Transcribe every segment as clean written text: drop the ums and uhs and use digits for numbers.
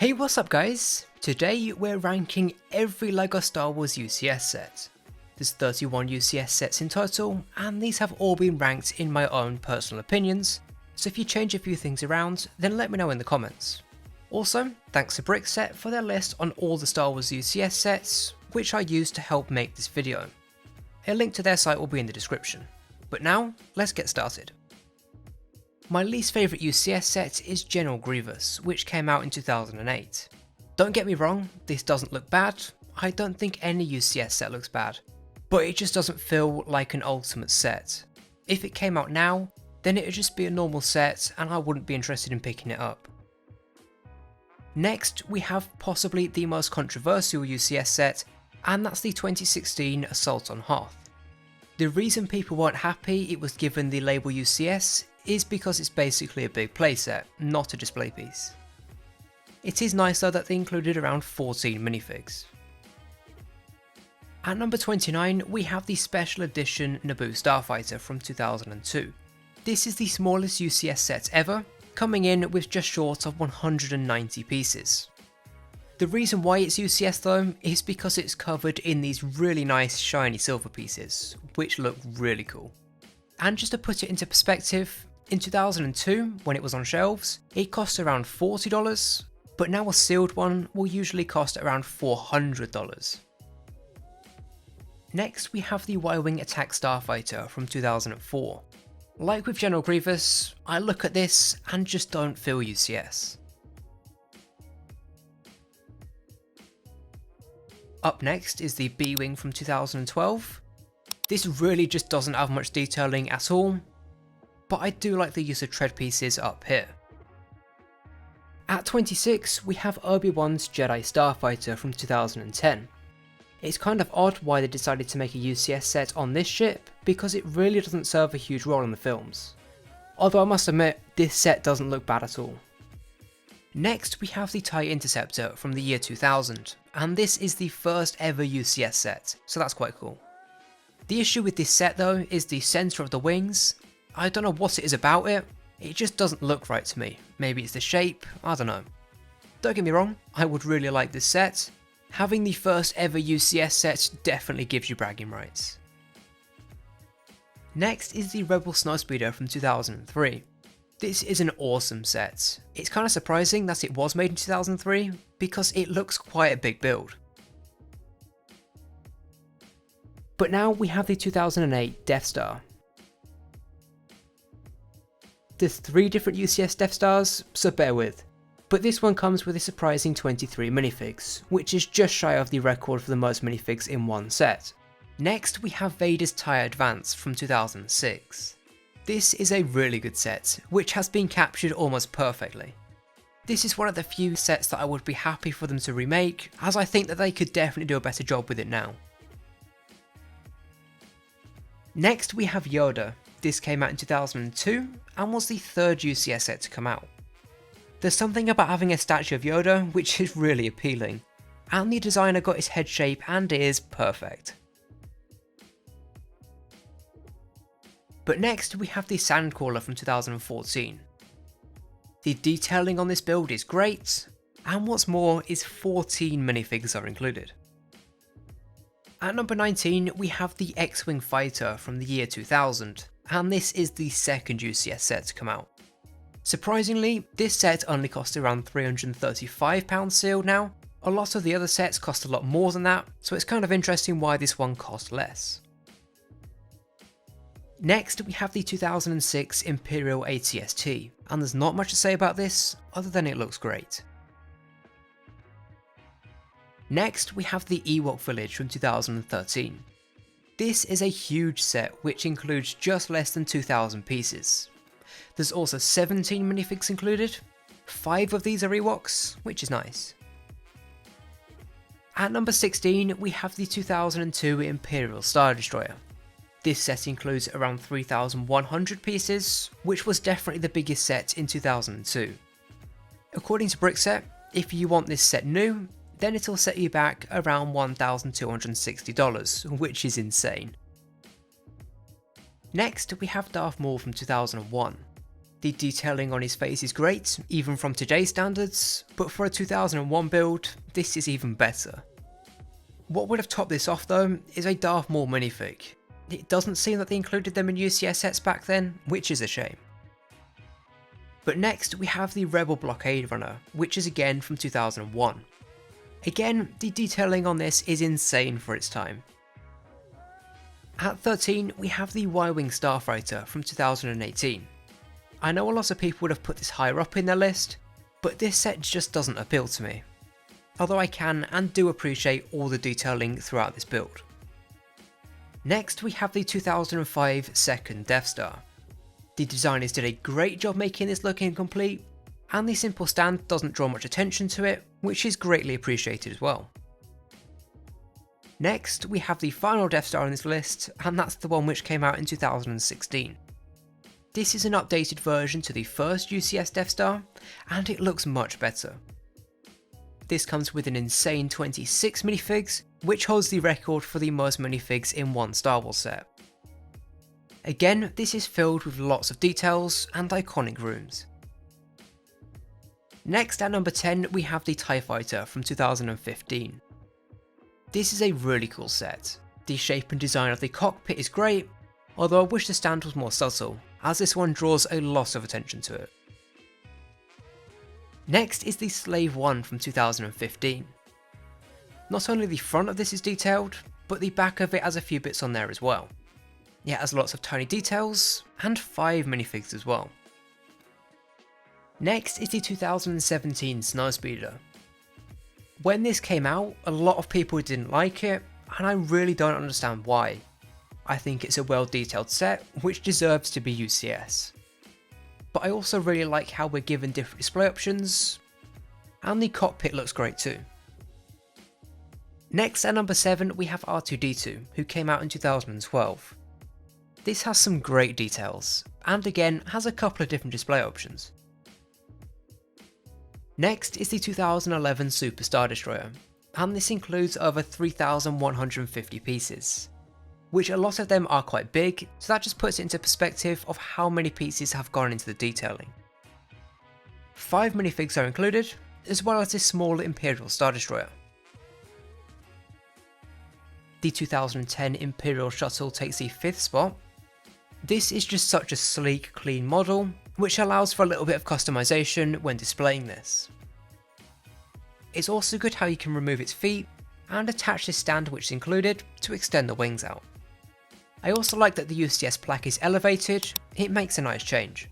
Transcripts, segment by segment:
Hey, what's up guys? Today we're ranking every LEGO Star Wars UCS set. There's 31 UCS sets in total, and these have all been ranked in my own personal opinions, so if you change a few things around, then let me know in the comments. Also, thanks to Brickset for their list on all the Star Wars UCS sets, which I used to help make this video. A link to their site will be in the description. But now, let's get started. My least favourite UCS set is General Grievous, which came out in 2008. Don't get me wrong, this doesn't look bad. I don't think any UCS set looks bad, but it just doesn't feel like an ultimate set. If it came out now, then it would just be a normal set and I wouldn't be interested in picking it up. Next, we have possibly the most controversial UCS set, and that's the 2016 Assault on Hoth. The reason people weren't happy it was given the label UCS is because it's basically a big playset, not a display piece. It is nice though that they included around 14 minifigs. At number 29 we have the special edition Naboo Starfighter from 2002. This is the smallest UCS set ever, coming in with just short of 190 pieces. The reason why it's UCS though is because it's covered in these really nice shiny silver pieces, which look really cool. And just to put it into perspective, in 2002, when it was on shelves, it cost around $40, but now a sealed one will usually cost around $400. Next we have the Y-Wing Attack Starfighter from 2004. Like with General Grievous, I look at this and just don't feel UCS. Up next is the B-Wing from 2012. This really just doesn't have much detailing at all, but I do like the use of tread pieces up here. At 26 we have Obi-Wan's Jedi Starfighter from 2010. It's kind of odd why they decided to make a UCS set on this ship, because it really doesn't serve a huge role in the films. Although I must admit, this set doesn't look bad at all. Next we have the TIE Interceptor from the year 2000, and this is the first ever UCS set, so that's quite cool. The issue with this set though is the centre of the wings. I don't know what it is about it, it just doesn't look right to me. Maybe it's the shape, I don't know. Don't get me wrong, I would really like this set. Having the first ever UCS set definitely gives you bragging rights. Next is the Rebel Snowspeeder from 2003. This is an awesome set. It's kind of surprising that it was made in 2003 because it looks quite a big build. But now we have the 2008 Death Star. There's 3 different UCS Death Stars, so bear with. But this one comes with a surprising 23 minifigs, which is just shy of the record for the most minifigs in one set. Next we have Vader's TIE Advance from 2006. This is a really good set, which has been captured almost perfectly. This is one of the few sets that I would be happy for them to remake, as I think that they could definitely do a better job with it now. Next we have Yoda. This came out in 2002 and was the 3rd UCS set to come out. There's something about having a statue of Yoda which is really appealing, and the designer got his head shape and ears perfect. But next we have the Sandcrawler from 2014. The detailing on this build is great, and what's more is 14 minifigs are included. At number 19 we have the X-Wing Fighter from the year 2000, and this is the 2nd UCS set to come out. Surprisingly, this set only cost around £335 sealed now. A lot of the other sets cost a lot more than that, so it's kind of interesting why this one cost less. Next we have the 2006 Imperial AT-ST, and there's not much to say about this other than it looks great. Next we have the Ewok Village from 2013. This is a huge set which includes just less than 2,000 pieces. There's also 17 minifigs included. 5 of these are Ewoks, which is nice. At number 16 we have the 2002 Imperial Star Destroyer. This set includes around 3,100 pieces, which was definitely the biggest set in 2002. According to Brickset, if you want this set new, then it'll set you back around $1,260, which is insane. Next we have Darth Maul from 2001. The detailing on his face is great, even from today's standards, but for a 2001 build, this is even better. What would have topped this off though, is a Darth Maul minifig. It doesn't seem that they included them in UCS sets back then, which is a shame. But next we have the Rebel Blockade Runner, which is again from 2001. Again, the detailing on this is insane for its time. At 13, we have the Y-Wing Starfighter from 2018. I know a lot of people would have put this higher up in their list, but this set just doesn't appeal to me. Although I can and do appreciate all the detailing throughout this build. Next we have the 2005 second Death Star. The designers did a great job making this look incomplete, and the simple stand doesn't draw much attention to it, which is greatly appreciated as well. Next we have the final Death Star on this list, and that's the one which came out in 2016. This is an updated version to the first UCS Death Star, and it looks much better. This comes with an insane 26 minifigs, which holds the record for the most minifigs in one Star Wars set. Again, this is filled with lots of details and iconic rooms. Next at number 10 we have the TIE Fighter from 2015. This is a really cool set. The shape and design of the cockpit is great, although I wish the stand was more subtle, as this one draws a lot of attention to it. Next is the Slave 1 from 2015. Not only the front of this is detailed, but the back of it has a few bits on there as well. It has lots of tiny details, and 5 minifigs as well. Next is the 2017 Landspeeder. When this came out, a lot of people didn't like it, and I really don't understand why. I think it's a well detailed set, which deserves to be UCS. But I also really like how we're given different display options, and the cockpit looks great too. Next at number 7 we have R2-D2, who came out in 2012. This has some great details, and again has a couple of different display options. Next is the 2011 Super Star Destroyer, and this includes over 3,150 pieces, which a lot of them are quite big, so that just puts it into perspective of how many pieces have gone into the detailing. 5 minifigs are included, as well as this small Imperial Star Destroyer. The 2010 Imperial Shuttle takes the 5th spot. This is just such a sleek, clean model, which allows for a little bit of customization when displaying this. It's also good how you can remove its feet and attach this stand which is included to extend the wings out. I also like that the UCS plaque is elevated, it makes a nice change.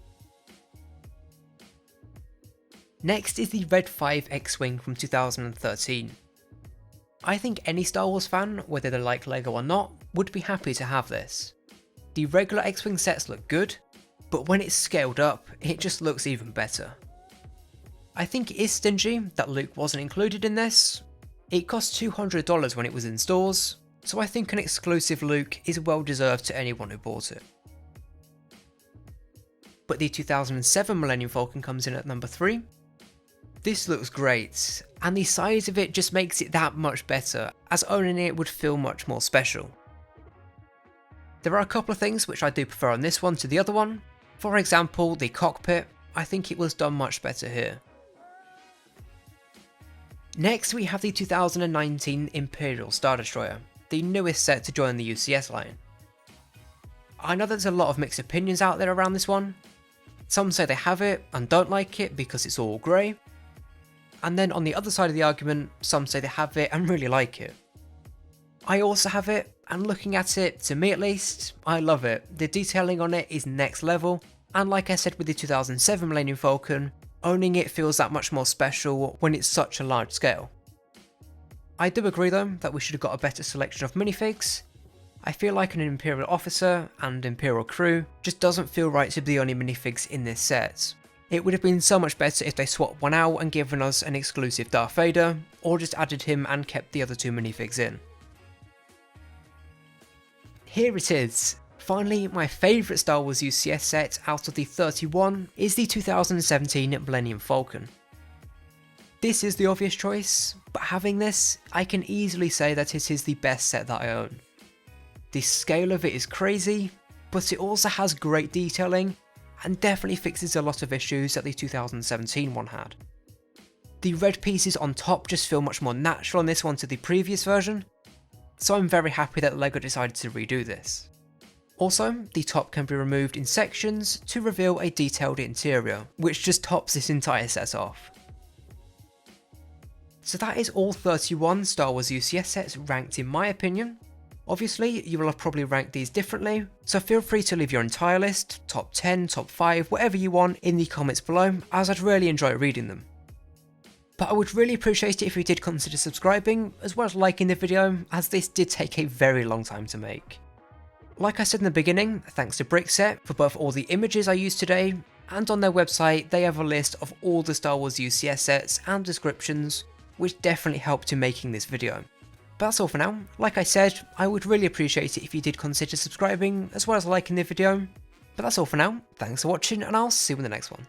Next is the Red 5 X-Wing from 2013. I think any Star Wars fan, whether they like LEGO or not, would be happy to have this. The regular X-Wing sets look good, but when it's scaled up, it just looks even better. I think it is stingy that Luke wasn't included in this. It cost $200 when it was in stores, so I think an exclusive Luke is well deserved to anyone who bought it. But the 2007 Millennium Falcon comes in at number 3. This looks great, and the size of it just makes it that much better, as owning it would feel much more special. There are a couple of things which I do prefer on this one to the other one. For example, the cockpit, I think it was done much better here. Next we have the 2019 Imperial Star Destroyer, the newest set to join the UCS line. I know there's a lot of mixed opinions out there around this one. Some say they have it and don't like it because it's all grey. And then on the other side of the argument, some say they have it and really like it. I also have it, and looking at it, to me at least, I love it. The detailing on it is next level, and like I said with the 2007 Millennium Falcon, owning it feels that much more special when it's such a large scale. I do agree though that we should have got a better selection of minifigs. I feel like an Imperial officer and Imperial crew just doesn't feel right to be the only minifigs in this set. It would have been so much better if they swapped one out and given us an exclusive Darth Vader, or just added him and kept the other 2 minifigs in. Here it is. Finally, my favourite Star Wars UCS set out of the 31 is the 2017 Millennium Falcon. This is the obvious choice, but having this, I can easily say that it is the best set that I own. The scale of it is crazy, but it also has great detailing, and definitely fixes a lot of issues that the 2017 one had. The red pieces on top just feel much more natural in this one to the previous version, so I'm very happy that LEGO decided to redo this. Also, the top can be removed in sections to reveal a detailed interior, which just tops this entire set off. So that is all 31 Star Wars UCS sets ranked in my opinion. Obviously, you will have probably ranked these differently, so feel free to leave your entire list, top 10, top 5, whatever you want in the comments below, as I'd really enjoy reading them. But I would really appreciate it if you did consider subscribing, as well as liking the video, as this did take a very long time to make. Like I said in the beginning, thanks to Brickset for both all the images I used today, and on their website they have a list of all the Star Wars UCS sets and descriptions, which definitely helped in making this video. But that's all for now. Like I said, I would really appreciate it if you did consider subscribing, as well as liking the video. But that's all for now, thanks for watching, and I'll see you in the next one.